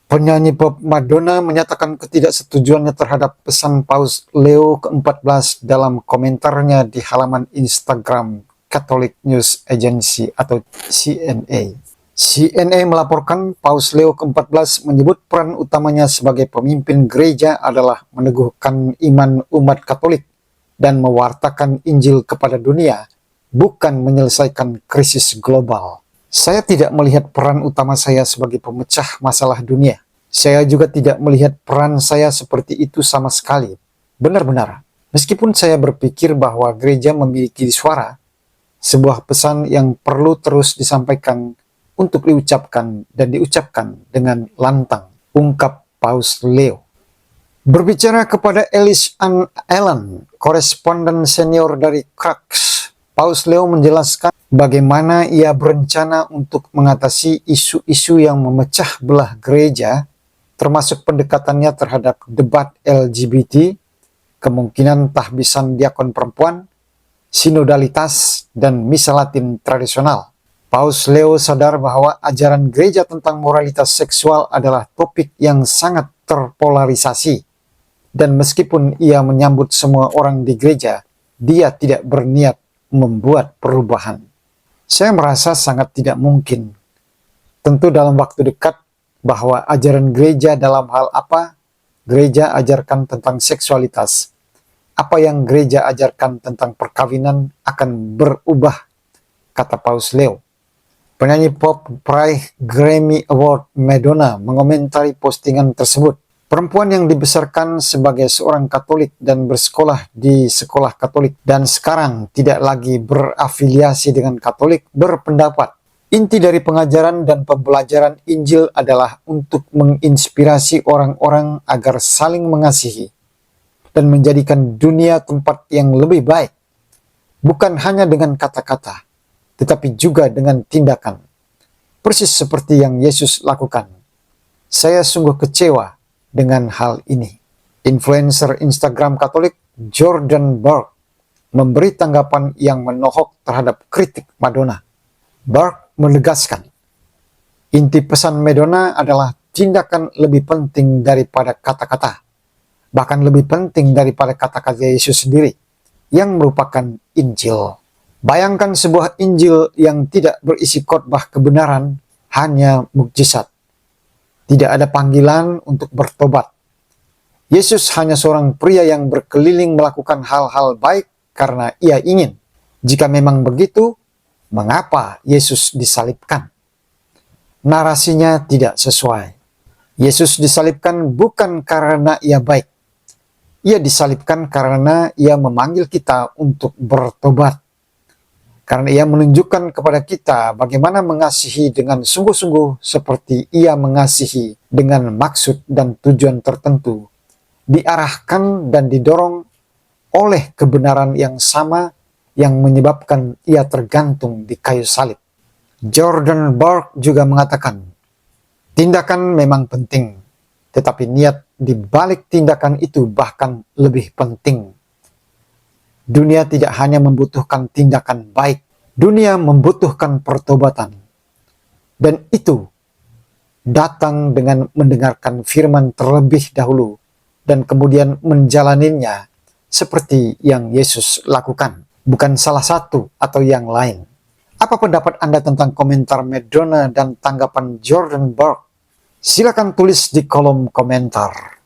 Penyanyi pop Madonna menyatakan ketidaksetujuannya terhadap pesan Paus Leo ke-14 dalam komentarnya di halaman Instagram Catholic News Agency atau CNA. CNA melaporkan Paus Leo ke-14 menyebut peran utamanya sebagai pemimpin gereja adalah meneguhkan iman umat Katolik dan mewartakan Injil kepada dunia, bukan menyelesaikan krisis global. Saya tidak melihat peran utama saya sebagai pemecah masalah dunia. Saya juga tidak melihat peran saya seperti itu sama sekali. Benar-benar. Meskipun saya berpikir bahwa gereja memiliki suara, sebuah pesan yang perlu terus disampaikan untuk diucapkan dan diucapkan dengan lantang, ungkap Paus Leo. Berbicara kepada Ellis Ann Allen, koresponden senior dari Crux, Paus Leo menjelaskan bagaimana ia berencana untuk mengatasi isu-isu yang memecah belah gereja, termasuk pendekatannya terhadap debat LGBT, kemungkinan tahbisan diakon perempuan, sinodalitas, dan misa Latin tradisional. Paus Leo sadar bahwa ajaran gereja tentang moralitas seksual adalah topik yang sangat terpolarisasi, dan meskipun ia menyambut semua orang di gereja, dia tidak berniat membuat perubahan. Saya merasa sangat tidak mungkin, tentu dalam waktu dekat, bahwa ajaran gereja dalam hal apa gereja ajarkan tentang seksualitas, apa yang gereja ajarkan tentang perkawinan akan berubah, kata Paus Leo. Penyanyi pop peraih Grammy Award Madonna mengomentari postingan tersebut. Perempuan yang dibesarkan sebagai seorang Katolik dan bersekolah di sekolah Katolik dan sekarang tidak lagi berafiliasi dengan Katolik berpendapat inti dari pengajaran dan pembelajaran Injil adalah untuk menginspirasi orang-orang agar saling mengasihi dan menjadikan dunia tempat yang lebih baik, bukan hanya dengan kata-kata, tetapi juga dengan tindakan. Persis seperti yang Yesus lakukan. Saya sungguh kecewa dengan hal ini. Influencer Instagram Katolik Jordan Burke memberi tanggapan yang menohok terhadap kritik Madonna. Burke menegaskan, inti pesan Madonna adalah tindakan lebih penting daripada kata-kata, bahkan lebih penting daripada kata-kata Yesus sendiri, yang merupakan Injil. Bayangkan sebuah Injil yang tidak berisi khotbah kebenaran, hanya mukjizat. Tidak ada panggilan untuk bertobat. Yesus hanya seorang pria yang berkeliling melakukan hal-hal baik karena ia ingin. Jika memang begitu, mengapa Yesus disalibkan? Narasinya tidak sesuai. Yesus disalibkan bukan karena ia baik. Ia disalibkan karena ia memanggil kita untuk bertobat. Karena ia menunjukkan kepada kita bagaimana mengasihi dengan sungguh-sungguh seperti ia mengasihi dengan maksud dan tujuan tertentu, diarahkan dan didorong oleh kebenaran yang sama yang menyebabkan ia tergantung di kayu salib. Jordan Burke juga mengatakan, tindakan memang penting, tetapi niat di balik tindakan itu bahkan lebih penting. Dunia tidak hanya membutuhkan tindakan baik, dunia membutuhkan pertobatan. Dan itu datang dengan mendengarkan firman terlebih dahulu dan kemudian menjalaninya seperti yang Yesus lakukan, bukan salah satu atau yang lain. Apa pendapat Anda tentang komentar Madonna dan tanggapan Jordan Burke? Silakan tulis di kolom komentar.